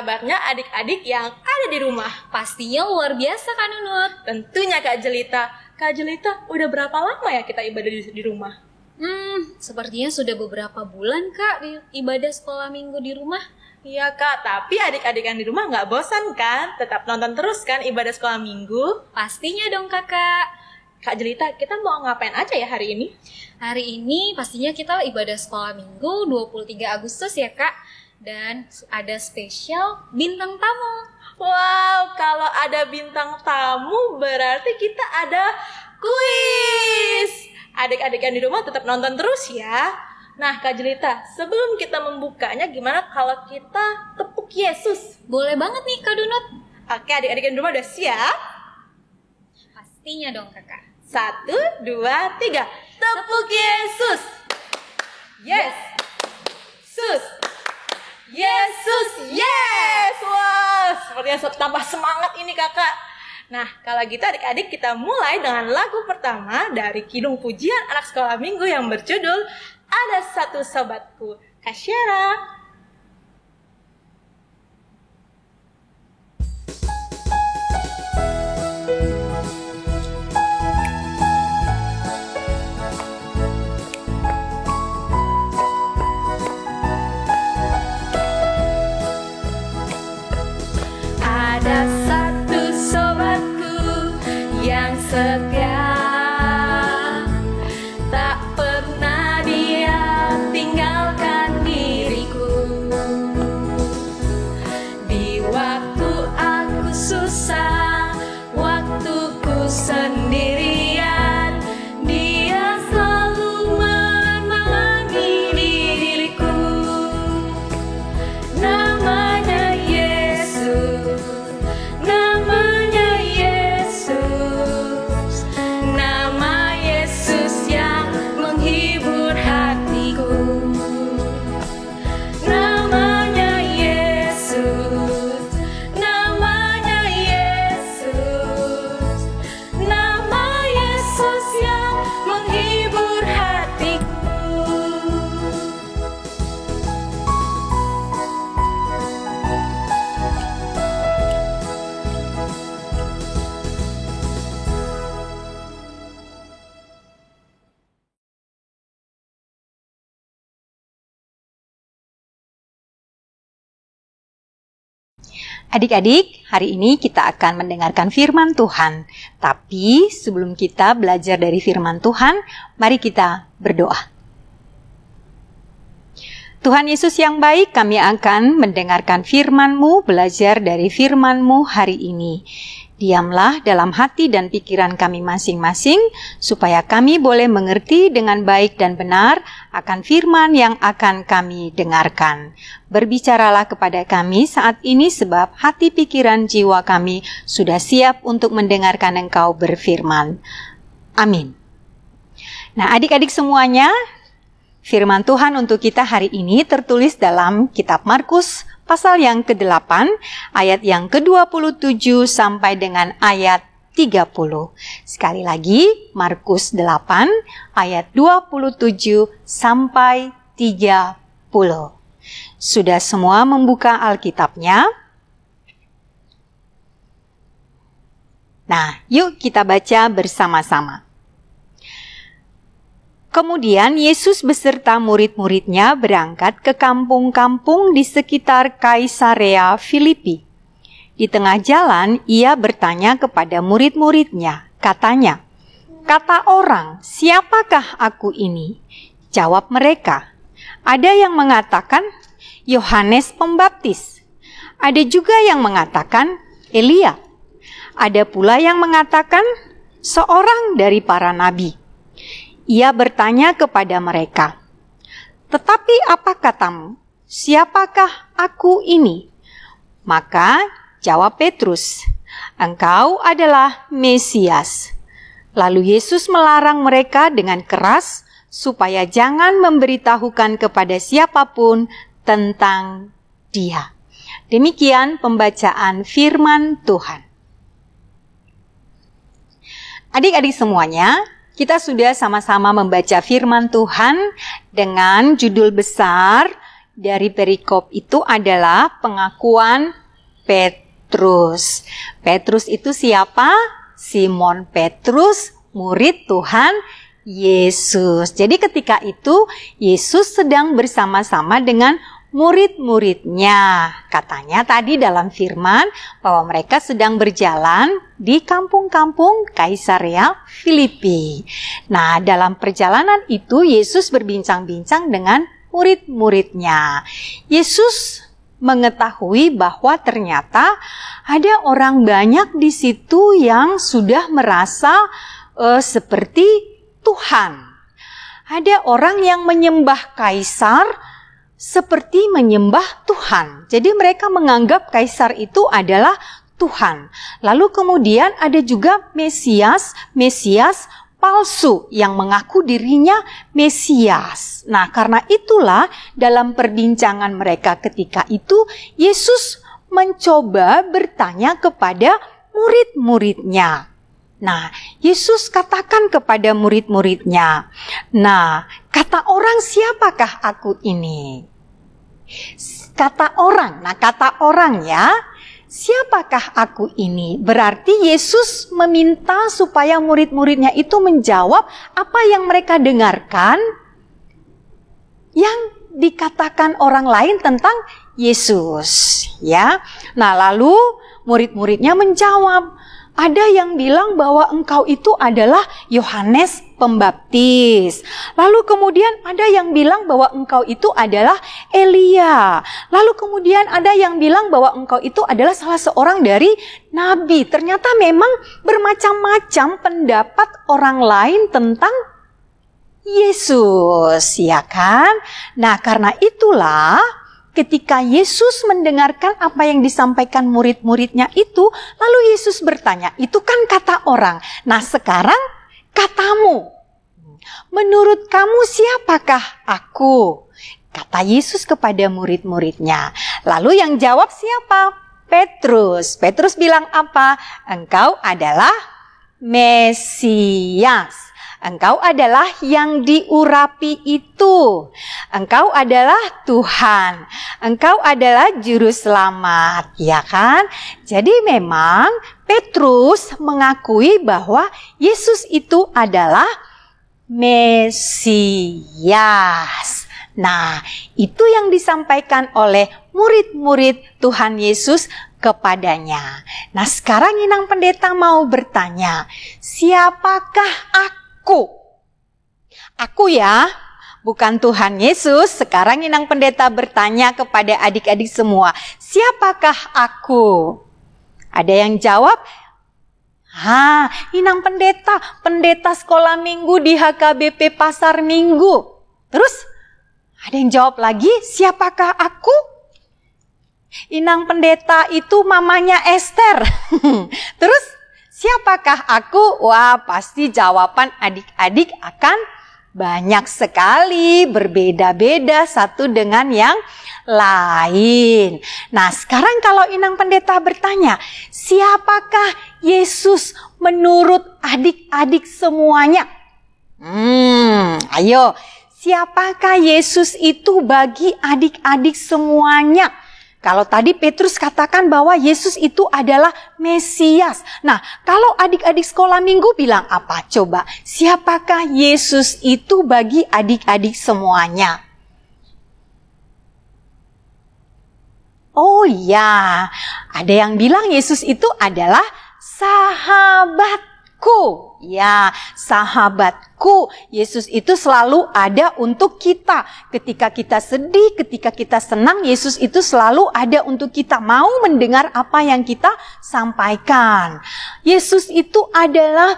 kabarnya adik-adik yang ada di rumah? Pastinya luar biasa Kak Nunut. Tentunya Kak Jelita. Kak Jelita, udah berapa lama ya kita ibadah di rumah? Sepertinya sudah beberapa bulan Kak di ibadah sekolah minggu di rumah. Iya Kak, tapi adik-adik yang di rumah nggak bosan kan? Tetap nonton terus kan ibadah sekolah minggu? Pastinya dong Kakak. Kak Jelita, kita mau ngapain aja ya hari ini? Hari ini pastinya kita ibadah sekolah minggu 23 Agustus ya Kak. Dan ada spesial bintang tamu. Wow, kalau ada bintang tamu berarti kita ada kuis. Adik-adik yang di rumah tetap nonton terus ya. Nah Kak Jelita, sebelum kita membukanya gimana kalau kita tepuk Yesus? Boleh banget nih Kak Dunut. Oke, adik-adik yang di rumah udah siap? Pastinya dong Kakak. 1, 2, 3. Tepuk Yesus. Yes. Sus. Yesus, yes! Wah, sepertinya tambah semangat ini kakak. Nah, kalau gitu adik-adik kita mulai dengan lagu pertama dari Kidung Pujian Anak Sekolah Minggu yang berjudul Ada Satu Sobatku, Kak Syera. Ada satu sobatku yang setia, tak pernah dia tinggalkan diriku. Di waktu aku susah, waktuku sendirian, dia selalu menemani diriku. Namanya Yesus, namanya Yesus, nama Yesus yang menghibur hatiku. Namanya Yesus, namanya Yesus, nama Yesus yang menghibur hatiku. Adik-adik, hari ini kita akan mendengarkan firman Tuhan. Tapi sebelum kita belajar dari firman Tuhan, mari kita berdoa. Tuhan Yesus yang baik, kami akan mendengarkan firman-Mu, belajar dari firman-Mu hari ini. Diamlah dalam hati dan pikiran kami masing-masing, supaya kami boleh mengerti dengan baik dan benar akan firman yang akan kami dengarkan. Berbicaralah kepada kami saat ini, sebab hati pikiran jiwa kami sudah siap untuk mendengarkan Engkau berfirman. Amin. Nah, adik-adik semuanya, firman Tuhan untuk kita hari ini tertulis dalam kitab Markus pasal yang ke-8, ayat yang ke-27 sampai dengan ayat 30. Sekali lagi, Markus 8, ayat 27 sampai 30. Sudah semua membuka Alkitabnya? Nah, yuk kita baca bersama-sama. Kemudian Yesus beserta murid-muridnya berangkat ke kampung-kampung di sekitar Kaisarea Filipi. Di tengah jalan, ia bertanya kepada murid-muridnya, katanya, "Kata orang, siapakah aku ini?" Jawab mereka, "Ada yang mengatakan Yohanes Pembaptis. Ada juga yang mengatakan Elia. Ada pula yang mengatakan seorang dari para nabi." Ia bertanya kepada mereka, "Tetapi apa katamu? Siapakah aku ini?" Maka jawab Petrus, "Engkau adalah Mesias." Lalu Yesus melarang mereka dengan keras supaya jangan memberitahukan kepada siapapun tentang Dia. Demikian pembacaan firman Tuhan. Adik-adik semuanya, kita sudah sama-sama membaca firman Tuhan dengan judul besar, dari perikop itu adalah pengakuan Petrus. Petrus itu siapa? Simon Petrus, murid Tuhan Yesus. Jadi ketika itu Yesus sedang bersama-sama dengan murid-muridnya. Katanya tadi dalam firman bahwa mereka sedang berjalan di kampung-kampung Kaisarea Filipi. Nah, dalam perjalanan itu Yesus berbincang-bincang dengan murid-muridnya. Yesus mengetahui bahwa ternyata ada orang banyak di situ yang sudah merasa seperti Tuhan. Ada orang yang menyembah kaisar seperti menyembah Tuhan. Jadi mereka menganggap kaisar itu adalah Tuhan. Lalu kemudian ada juga Mesias palsu yang mengaku dirinya Mesias. Nah, karena itulah dalam perbincangan mereka ketika itu Yesus mencoba bertanya kepada murid-muridnya. Nah, Yesus katakan kepada murid-muridnya, "Nah, kata orang siapakah aku ini?" Kata orang ya, siapakah aku ini? Berarti Yesus meminta supaya murid-muridnya itu menjawab apa yang mereka dengarkan yang dikatakan orang lain tentang Yesus, ya. Nah, lalu murid-muridnya menjawab, ada yang bilang bahwa engkau itu adalah Yohanes Pembaptis. Lalu kemudian ada yang bilang bahwa engkau itu adalah Elia. Lalu kemudian ada yang bilang bahwa engkau itu adalah salah seorang dari nabi. Ternyata memang bermacam-macam pendapat orang lain tentang Yesus, ya kan? Nah, karena itulah ketika Yesus mendengarkan apa yang disampaikan murid-muridnya itu, lalu Yesus bertanya, itu kan kata orang. Nah, sekarang katamu. Menurut kamu siapakah aku? Kata Yesus kepada murid-muridnya. Lalu yang jawab siapa? Petrus. Petrus bilang apa? Engkau adalah Mesias. Engkau adalah yang diurapi itu. Engkau adalah Tuhan. Engkau adalah juru selamat, ya kan? Jadi memang Petrus mengakui bahwa Yesus itu adalah Mesias. Nah, itu yang disampaikan oleh murid-murid Tuhan Yesus kepadanya. Nah, sekarang Inang Pendeta mau bertanya, siapakah Aku ya, bukan Tuhan Yesus. Sekarang Inang Pendeta bertanya kepada adik-adik semua, siapakah aku? Ada yang jawab, Inang pendeta sekolah minggu di HKBP Pasar Minggu. Terus ada yang jawab lagi, siapakah aku? Inang Pendeta itu mamanya Esther. Terus siapakah aku? Wah, pasti jawaban adik-adik akan banyak sekali, berbeda-beda satu dengan yang lain. Nah, sekarang kalau Inang Pendeta bertanya, siapakah Yesus menurut adik-adik semuanya? Ayo, siapakah Yesus itu bagi adik-adik semuanya? Kalau tadi Petrus katakan bahwa Yesus itu adalah Mesias. Nah, kalau adik-adik sekolah minggu bilang apa? Coba, siapakah Yesus itu bagi adik-adik semuanya? Oh ya, ada yang bilang Yesus itu adalah sahabatku. Ya, sahabatku. Yesus itu selalu ada untuk kita. Ketika kita sedih, ketika kita senang, Yesus itu selalu ada untuk kita. Mau mendengar apa yang kita sampaikan. Yesus itu adalah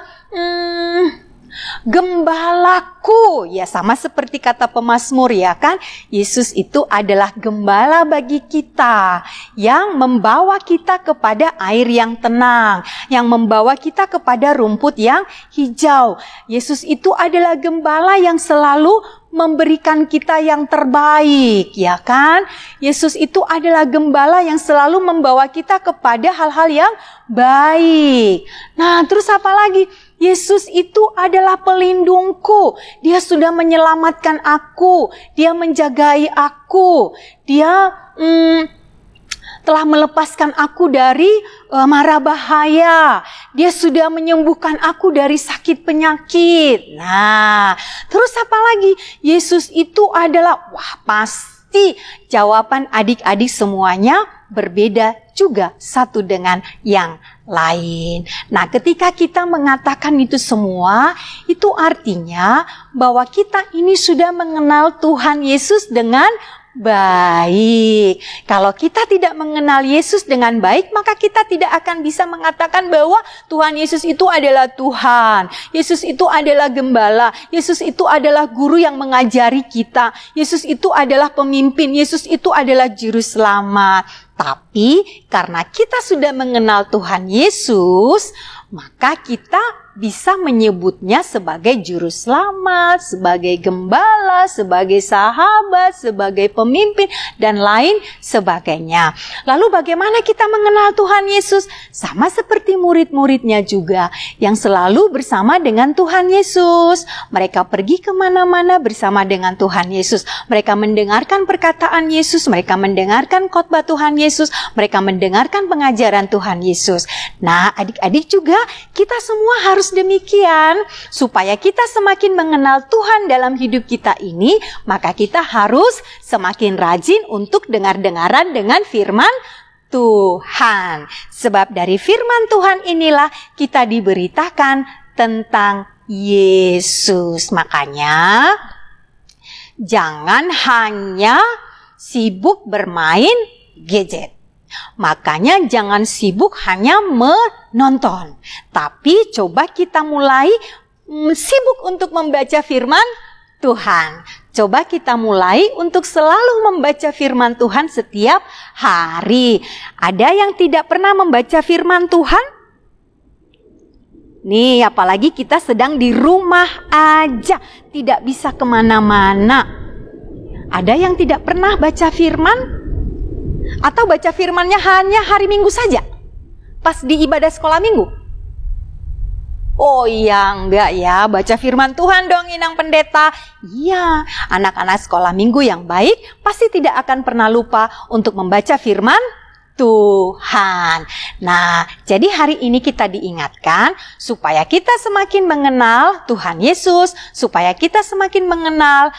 gembalaku. Ya, sama seperti kata pemazmur, ya kan? Yesus itu adalah gembala bagi kita, yang membawa kita kepada air yang tenang, yang membawa kita kepada rumput yang hijau. Yesus itu adalah gembala yang selalu memberikan kita yang terbaik, ya kan? Yesus itu adalah gembala yang selalu membawa kita kepada hal-hal yang baik. Nah, terus apa lagi? Yesus itu adalah pelindungku. Dia sudah menyelamatkan aku. Dia menjagai aku. Dia telah melepaskan aku dari mara bahaya. Dia sudah menyembuhkan aku dari sakit penyakit. Nah, terus apa lagi? Yesus itu adalah, pasti jawaban adik-adik semuanya berbeda juga satu dengan yang lain. Nah, ketika kita mengatakan itu semua, itu artinya bahwa kita ini sudah mengenal Tuhan Yesus dengan baik. Kalau kita tidak mengenal Yesus dengan baik, maka kita tidak akan bisa mengatakan bahwa Tuhan Yesus itu adalah Tuhan. Yesus itu adalah gembala. Yesus itu adalah guru yang mengajari kita. Yesus itu adalah pemimpin. Yesus itu adalah juru selamat. Tapi karena kita sudah mengenal Tuhan Yesus, maka kita bisa menyebutnya sebagai juru selamat, sebagai gembala, sebagai sahabat, sebagai pemimpin, dan lain sebagainya. Lalu bagaimana kita mengenal Tuhan Yesus? Sama seperti murid-muridnya juga, yang selalu bersama dengan Tuhan Yesus. Mereka pergi kemana-mana bersama dengan Tuhan Yesus. Mereka mendengarkan perkataan Yesus, mereka mendengarkan khotbah Tuhan Yesus, mereka mendengarkan pengajaran Tuhan Yesus. Nah, adik-adik juga, kita semua harus demikian. Supaya kita semakin mengenal Tuhan dalam hidup kita ini, maka kita harus semakin rajin untuk dengar-dengaran dengan firman Tuhan. Sebab dari firman Tuhan inilah kita diberitakan tentang Yesus. Makanya jangan hanya sibuk bermain gadget. Makanya jangan sibuk hanya menonton. Tapi coba kita mulai sibuk untuk membaca firman Tuhan. Coba kita mulai untuk selalu membaca firman Tuhan setiap hari. Ada yang tidak pernah membaca firman Tuhan? Nih, apalagi kita sedang di rumah aja, tidak bisa kemana-mana. Ada yang tidak pernah baca firman? Atau baca firmannya hanya hari Minggu saja? Pas di ibadah sekolah minggu? Oh iya, enggak ya, baca firman Tuhan dong Inang Pendeta. Iya, anak-anak sekolah minggu yang baik pasti tidak akan pernah lupa untuk membaca firman Tuhan. Nah, jadi hari ini kita diingatkan supaya kita semakin mengenal Tuhan Yesus, supaya kita semakin mengenal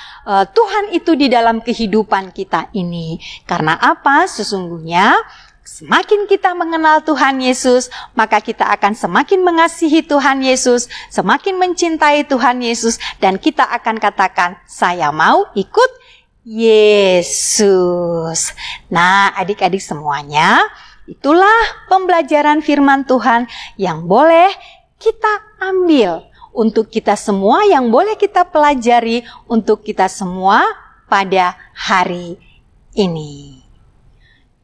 Tuhan itu di dalam kehidupan kita ini. Karena apa? Sesungguhnya semakin kita mengenal Tuhan Yesus, maka kita akan semakin mengasihi Tuhan Yesus, semakin mencintai Tuhan Yesus, dan kita akan katakan, saya mau ikut Yesus. Nah, adik-adik semuanya, itulah pembelajaran firman Tuhan yang boleh kita ambil untuk kita semua, yang boleh kita pelajari untuk kita semua pada hari ini.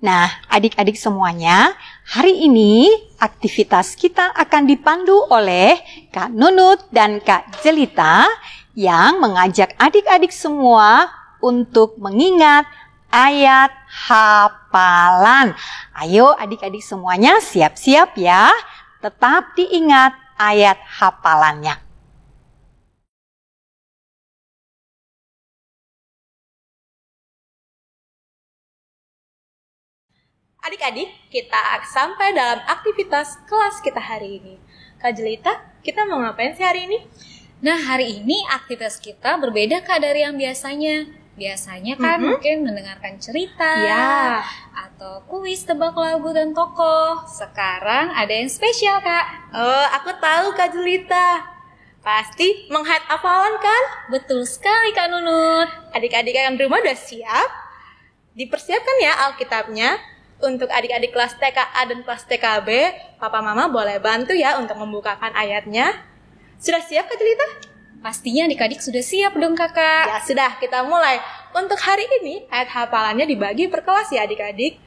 Nah, adik-adik semuanya, hari ini aktivitas kita akan dipandu oleh Kak Nunut dan Kak Jelita yang mengajak adik-adik semua untuk mengingat ayat hafalan. Ayo adik-adik semuanya siap-siap ya. Tetap diingat ayat hafalannya. Adik-adik, kita sampai dalam aktivitas kelas kita hari ini. Kak Jelita, kita mau ngapain sih hari ini? Nah, hari ini aktivitas kita berbeda Kak dari yang biasanya. Biasanya kan mungkin mendengarkan cerita, ya, atau kuis tebak lagu dan tokoh. Sekarang ada yang spesial Kak. Oh, aku tahu Kak Jelita. Pasti menghayat hafalan kan? Betul sekali Kak Nunut. Adik-adik yang di rumah udah siap? Dipersiapkan ya Alkitabnya. Untuk adik-adik kelas TKA dan kelas TKB, Papa Mama boleh bantu ya untuk membukakan ayatnya. Sudah siap Kak Jelita? Pastinya adik-adik sudah siap dong Kakak. Ya sudah, kita mulai. Untuk hari ini ayat hafalannya dibagi per kelas ya adik-adik.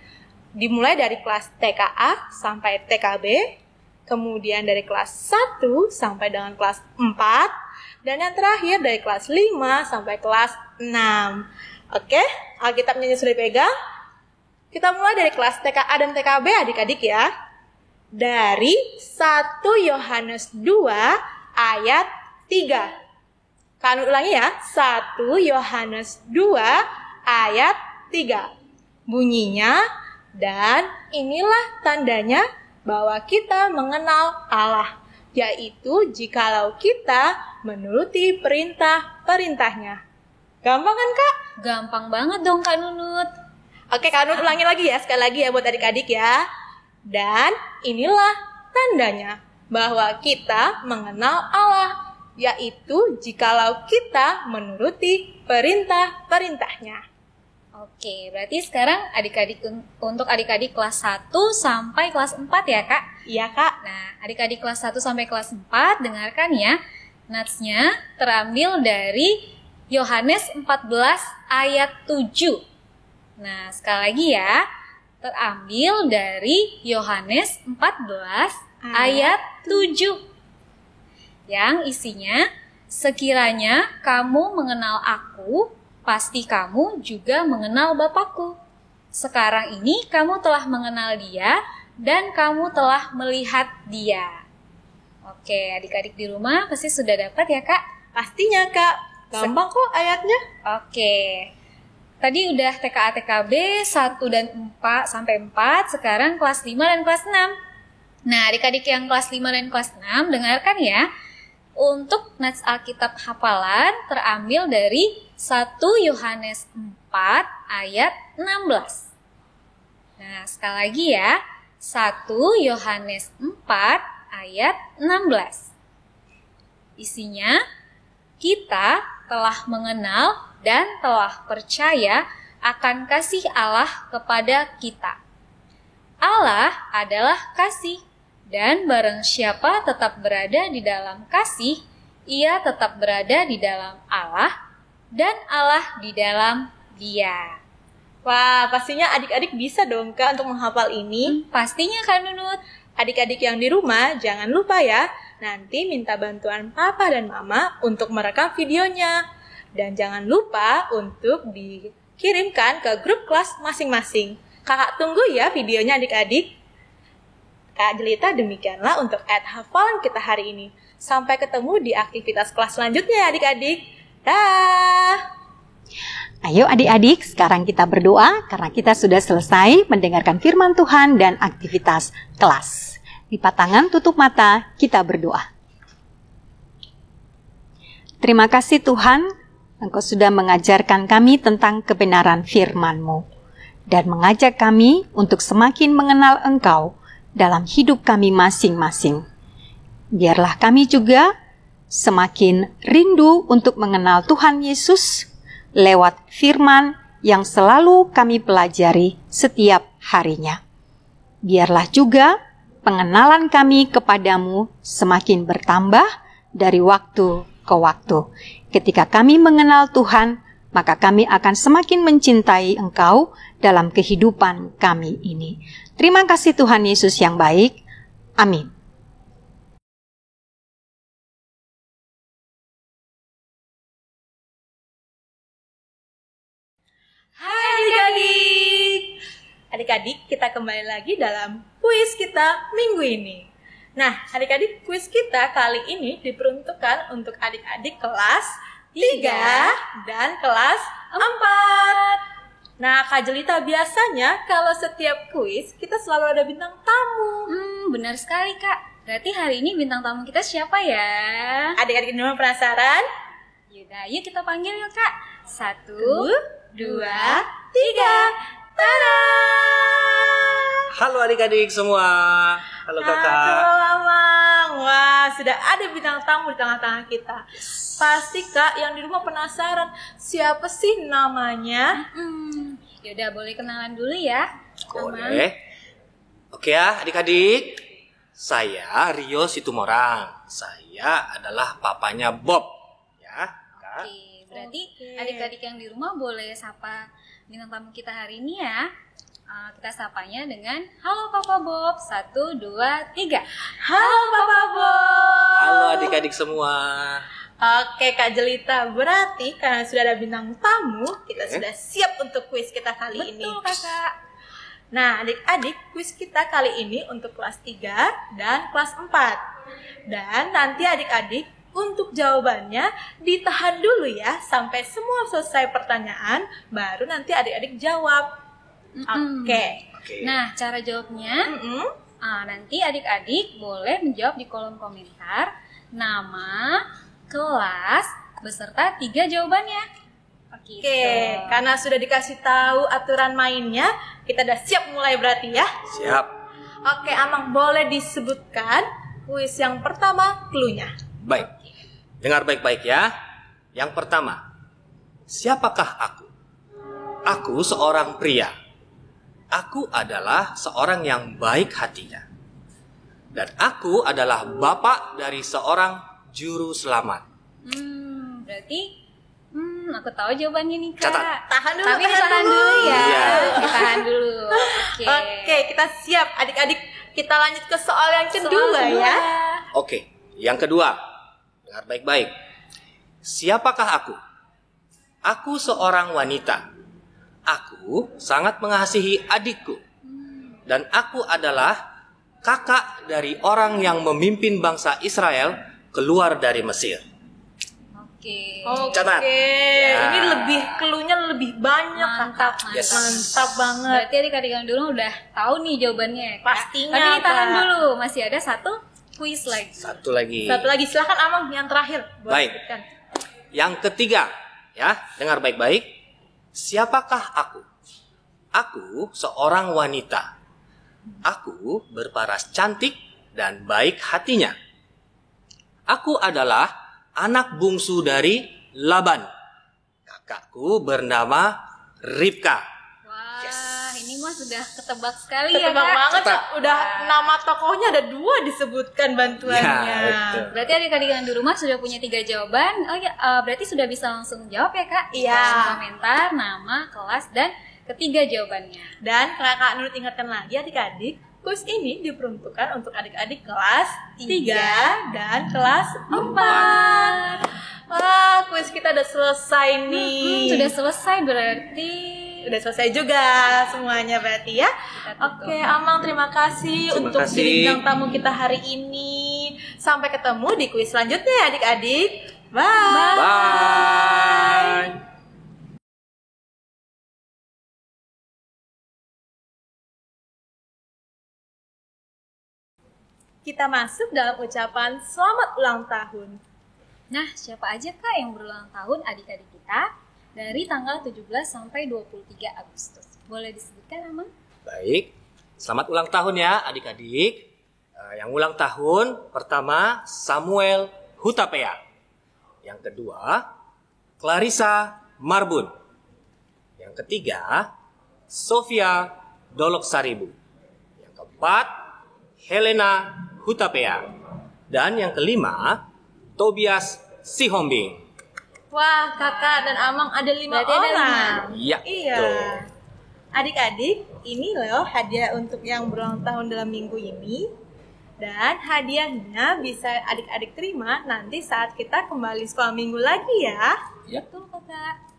Dimulai dari kelas TKA sampai TKB, kemudian dari kelas 1 sampai dengan kelas 4, dan yang terakhir dari kelas 5 sampai kelas 6. Oke, Alkitabnya sudah dipegang. Kita mulai dari kelas TKA dan TKB adik-adik ya. Dari 1 Yohanes 2 ayat 3. Kami ulangi ya. 1 Yohanes 2 ayat 3. Bunyinya, dan inilah tandanya bahwa kita mengenal Allah, yaitu jikalau kita menuruti perintah-perintahnya. Gampang kan, Kak? Gampang banget dong Kak Nunut. Oke, Kak Nunut ulangi lagi ya, sekali lagi ya buat adik-adik ya. Dan inilah tandanya bahwa kita mengenal Allah, yaitu jikalau kita menuruti perintah-perintahnya. Oke, berarti sekarang untuk adik-adik kelas 1 sampai kelas 4 ya Kak? Iya, Kak. Nah, adik-adik kelas 1 sampai kelas 4 dengarkan ya. Natsnya terambil dari Yohanes 14 ayat 7. Nah, sekali lagi ya. Terambil dari Yohanes 14 ayat 7. Yang isinya, sekiranya kamu mengenal aku, pasti kamu juga mengenal Bapakku. Sekarang ini kamu telah mengenal Dia dan kamu telah melihat Dia. Oke, adik-adik di rumah pasti sudah dapat ya Kak? Pastinya, Kak. Gampang kok ayatnya. Oke. Tadi udah TKA TKB 1 dan 4 sampai 4, sekarang kelas 5 dan kelas 6. Nah, adik-adik yang kelas 5 dan kelas 6 dengarkan ya. Untuk Nats Alkitab hafalan terambil dari 1 Yohanes 4 ayat 16. Nah, sekali lagi ya. 1 Yohanes 4 ayat 16. Isinya, kita telah mengenal dan telah percaya akan kasih Allah kepada kita. Allah adalah kasih, dan barang siapa tetap berada di dalam kasih, ia tetap berada di dalam Allah, dan Allah di dalam Dia. Wah, pastinya adik-adik bisa dong, Kak, untuk menghafal ini. Pastinya Kak Nunut. Adik-adik yang di rumah, jangan lupa ya, nanti minta bantuan Papa dan Mama untuk merekam videonya. Dan jangan lupa untuk dikirimkan ke grup kelas masing-masing. Kakak tunggu ya videonya adik-adik. Kak Jelita, demikianlah untuk hafalan kita hari ini. Sampai ketemu di aktivitas kelas selanjutnya ya adik-adik. Dah. Ayo adik-adik, sekarang kita berdoa karena kita sudah selesai mendengarkan firman Tuhan dan aktivitas kelas. Lipat tangan, tutup mata, kita berdoa. Terima kasih Tuhan, Engkau sudah mengajarkan kami tentang kebenaran firman-Mu dan mengajak kami untuk semakin mengenal Engkau dalam hidup kami masing-masing. Biarlah kami juga semakin rindu untuk mengenal Tuhan Yesus lewat firman yang selalu kami pelajari setiap harinya. Biarlah juga pengenalan kami kepadamu semakin bertambah dari waktu ke waktu. Ketika kami mengenal Tuhan, maka kami akan semakin mencintai Engkau dalam kehidupan kami ini. Terima kasih Tuhan Yesus yang baik. Amin. Hai adik-adik. Adik-adik, kita kembali lagi dalam kuis kita minggu ini. Nah, adik-adik, kuis kita kali ini diperuntukkan untuk adik-adik kelas 3 dan kelas 4. Nah, Kak Jelita, biasanya kalau setiap kuis kita selalu ada bintang tamu. Benar sekali Kak. Berarti hari ini bintang tamu kita siapa ya? Adik-adik di rumah penasaran? Yaudah, yuk kita panggil yuk Kak. 1, 2, 3. Tada! Halo adik-adik semua. Halo kakak. Halo Mamang. Wah, sudah ada bintang tamu di tengah-tengah kita. Pasti Kak yang di rumah penasaran siapa sih namanya? Yaudah, boleh kenalan dulu ya. Boleh. Oke ya adik-adik. Saya Rio Situmorang. Saya adalah papanya Bob. Ya, Kak. Oke, berarti adik-adik yang di rumah boleh sapa bintang tamu kita hari ini ya. Kita sapanya dengan halo Papa Bob. 1, 2, 3. Halo Papa Bob. Halo adik-adik semua. Oke Kak Jelita, berarti karena sudah ada bintang tamu, kita sudah siap untuk kuis kita kali ini. Betul Kakak. Nah adik-adik, kuis kita kali ini untuk kelas 3 dan kelas 4. Dan nanti adik-adik untuk jawabannya ditahan dulu ya sampai semua selesai pertanyaan, baru nanti adik-adik jawab. Oke. Nah, cara jawabnya nanti adik-adik boleh menjawab di kolom komentar nama, kelas, beserta 3 jawabannya. Oke, karena sudah dikasih tahu aturan mainnya, kita udah siap mulai berarti ya? Siap. Oke, Amang boleh disebutkan kuis yang pertama clue-nya. Baik. Dengar baik-baik ya. Yang pertama, siapakah aku? Aku seorang pria. Aku adalah seorang yang baik hatinya. Dan aku adalah bapak dari seorang juru selamat. Berarti aku tahu jawabannya nih, Kak. Catat. Tahan dulu, Tapi ditahan dulu ya. Iya. Ditahan dulu. Oke, kita siap adik-adik. Kita lanjut ke soal yang kedua Soal kedua. ya. Oke, yang kedua. Dengar baik-baik. Siapakah aku? Aku seorang wanita. Aku sangat mengasihi adikku. Dan aku adalah kakak dari orang yang memimpin bangsa Israel keluar dari Mesir. Oke. Catat. Ya. Ini lebih clue-nya lebih banyak. Mantap, Kakak. Yes. Mantap banget. Berarti adik-adik yang dulu udah tahu nih jawabannya, Kak. Pastinya, Tapi ditahan Kak. dulu, masih ada satu kuis lagi. Satu lagi. Satu lagi, silakan Amang yang terakhir. Boleh Baik. sebutkan. Yang ketiga, ya, dengar baik-baik. Siapakah aku? Aku seorang wanita. Aku berparas cantik dan baik hatinya. Aku adalah anak bungsu dari Laban. Kakakku bernama Ribka. Wah, ini mah sudah ketebak sekali ya, Ketebak Kak. banget, Cepat. Kak. Udah nama tokohnya ada 2 disebutkan bantuannya. Ya, betul. Berarti adik-adik yang di rumah sudah punya 3 jawaban. Oh ya, berarti sudah bisa langsung jawab ya, Kak? Iya. Langsung komentar, nama, kelas, dan ketiga jawabannya. Dan Kakak Nurut ingatkan lagi adik-adik, kuis ini diperuntukkan untuk adik-adik kelas 3 dan kelas 4. Wah, kuis kita udah selesai nih. Sudah selesai berarti. Udah selesai juga semuanya berarti ya. tutup. Oke, Amang terima kasih Terima untuk kasih. jadi bintang tamu kita hari ini. Sampai ketemu di kuis selanjutnya ya adik-adik. Bye. Bye. Kita masuk dalam ucapan selamat ulang tahun. Nah, siapa aja Kak yang berulang tahun adik-adik kita dari tanggal 17 sampai 23 Agustus? Boleh disebutkan, Amang? Baik, selamat ulang tahun ya adik-adik. Yang ulang tahun pertama Samuel Hutapea. Yang kedua Clarissa Marbun. Yang ketiga Sofia Dolok Saribu. Yang keempat Helena Hutapea. Dan yang kelima Tobias Sihombing. Wah, kakak dan Amang ada 5 Berarti ada orang. Iya, Iya. betul. Adik-adik, ini loh hadiah untuk yang berulang tahun dalam minggu ini. Dan hadiahnya bisa adik-adik terima nanti saat kita kembali sekolah minggu lagi ya. Ya. Betul, Kakak.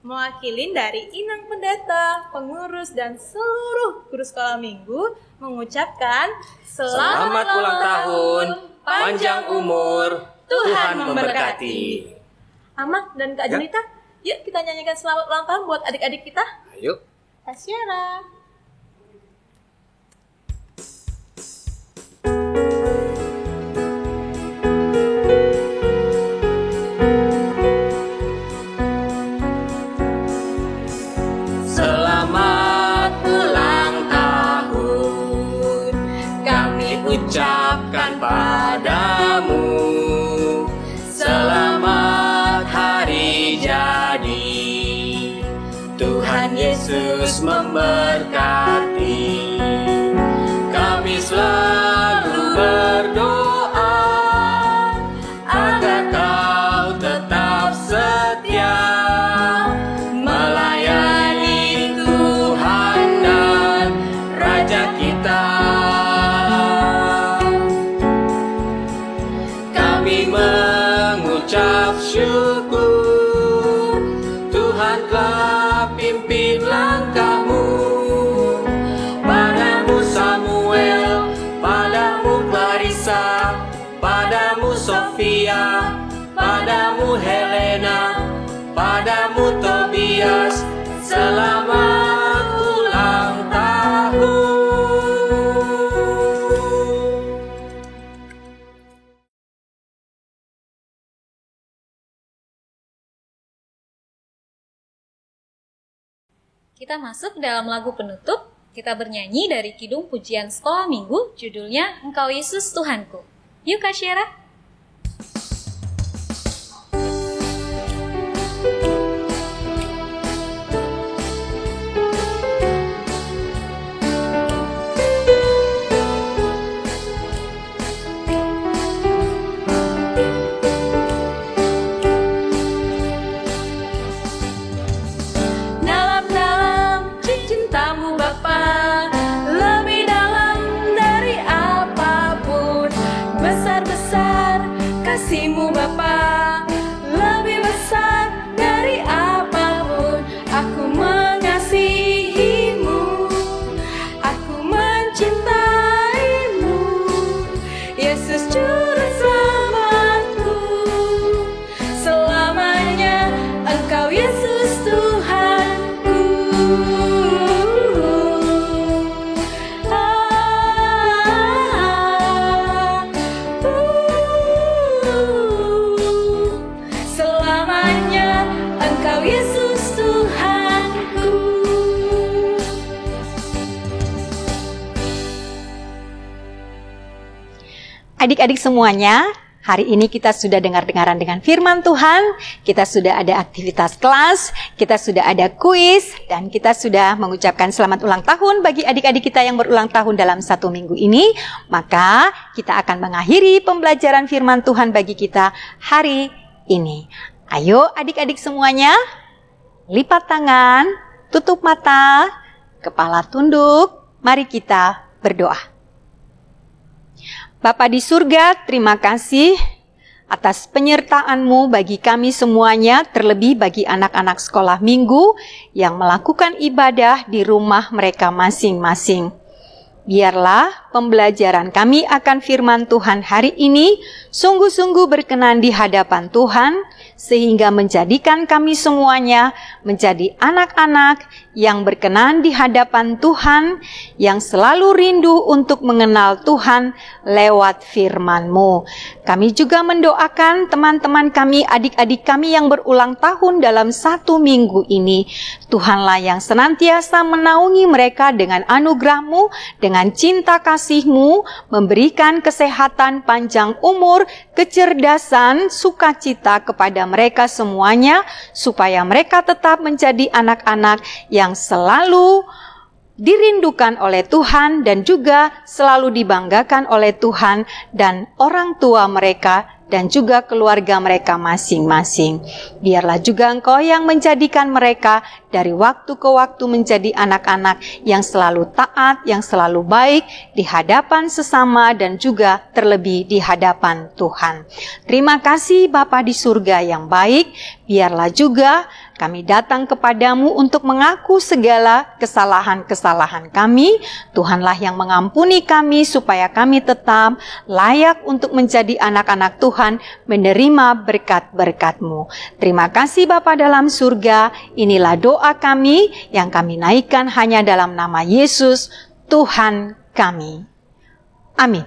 Mewakilin dari Inang Pendeta, pengurus dan seluruh guru sekolah minggu mengucapkan Selamat ulang tahun, panjang umur, Tuhan memberkati. Amang dan Kak Ya. Jelita, yuk kita nyanyikan selamat ulang tahun buat adik-adik kita. Ayo. Tasyara. Selamat ulang tahun kami ucapkan padamu. Selamat hari jadi. Tuhan Yesus memberkati. Kami selalu berdoa agar kau tetap setia melayani Tuhan dan Raja kita. Kami mengucap syukur, Tuhan telah pimpin langkahmu. Padamu Samuel, padamu Clarissa, padamu Sofia, padamu Helena, padamu Tobias, selamat ulang tahun. Kita masuk dalam lagu penutup. Kita bernyanyi dari Kidung Pujian Sekolah Minggu, judulnya Engkau Yesus Tuhanku. Yuk Kak Syera. Kasih-Mu Bapa lebih besar dari apapun. Aku mengasihi-Mu, aku mencintai-Mu, Yesus Juru Selamatku. Selamanya Engkau Yesus Tuhanku. Adik-adik semuanya, hari ini kita sudah dengar-dengaran dengan firman Tuhan, kita sudah ada aktivitas kelas, kita sudah ada kuis, dan kita sudah mengucapkan selamat ulang tahun bagi adik-adik kita yang berulang tahun dalam 1 minggu ini. Maka kita akan mengakhiri pembelajaran firman Tuhan bagi kita hari ini. Ayo adik-adik semuanya, lipat tangan, tutup mata, kepala tunduk, mari kita berdoa. Bapa di surga, terima kasih atas penyertaan-Mu bagi kami semuanya, terlebih bagi anak-anak sekolah minggu yang melakukan ibadah di rumah mereka masing-masing. Biarlah pembelajaran kami akan firman Tuhan hari ini sungguh-sungguh berkenan di hadapan Tuhan, sehingga menjadikan kami semuanya menjadi anak-anak yang berkenan di hadapan Tuhan, yang selalu rindu untuk mengenal Tuhan lewat firman-Mu. Kami juga mendoakan teman-teman kami, adik-adik kami yang berulang tahun dalam 1 minggu ini. Tuhanlah yang senantiasa menaungi mereka dengan anugerah-Mu, dengan cinta kasih-Mu, memberikan kesehatan, panjang umur, kecerdasan, sukacita kepada mereka semuanya, supaya mereka tetap menjadi anak-anak yang selalu dirindukan oleh Tuhan dan juga selalu dibanggakan oleh Tuhan dan orang tua mereka dan juga keluarga mereka masing-masing. Biarlah juga Engkau yang menjadikan mereka dari waktu ke waktu menjadi anak-anak yang selalu taat, yang selalu baik di hadapan sesama dan juga terlebih di hadapan Tuhan. Terima kasih Bapa di surga yang baik. Biarlah juga kami datang kepadamu untuk mengaku segala kesalahan-kesalahan kami. Tuhanlah yang mengampuni kami supaya kami tetap layak untuk menjadi anak-anak Tuhan, menerima berkat-berkat-Mu. Terima kasih Bapa dalam surga. Inilah doa kami yang kami naikkan hanya dalam nama Yesus, Tuhan kami. Amin.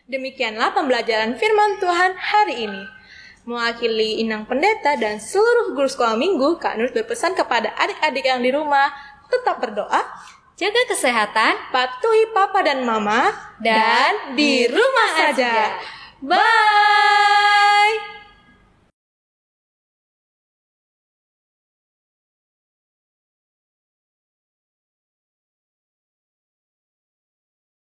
Demikianlah pembelajaran firman Tuhan hari ini. Mewakili Inang Pendeta dan seluruh guru sekolah minggu, Kak Nur berpesan kepada adik-adik yang di rumah, tetap berdoa, jaga kesehatan, patuhi papa dan mama, dan di rumah saja. Bye!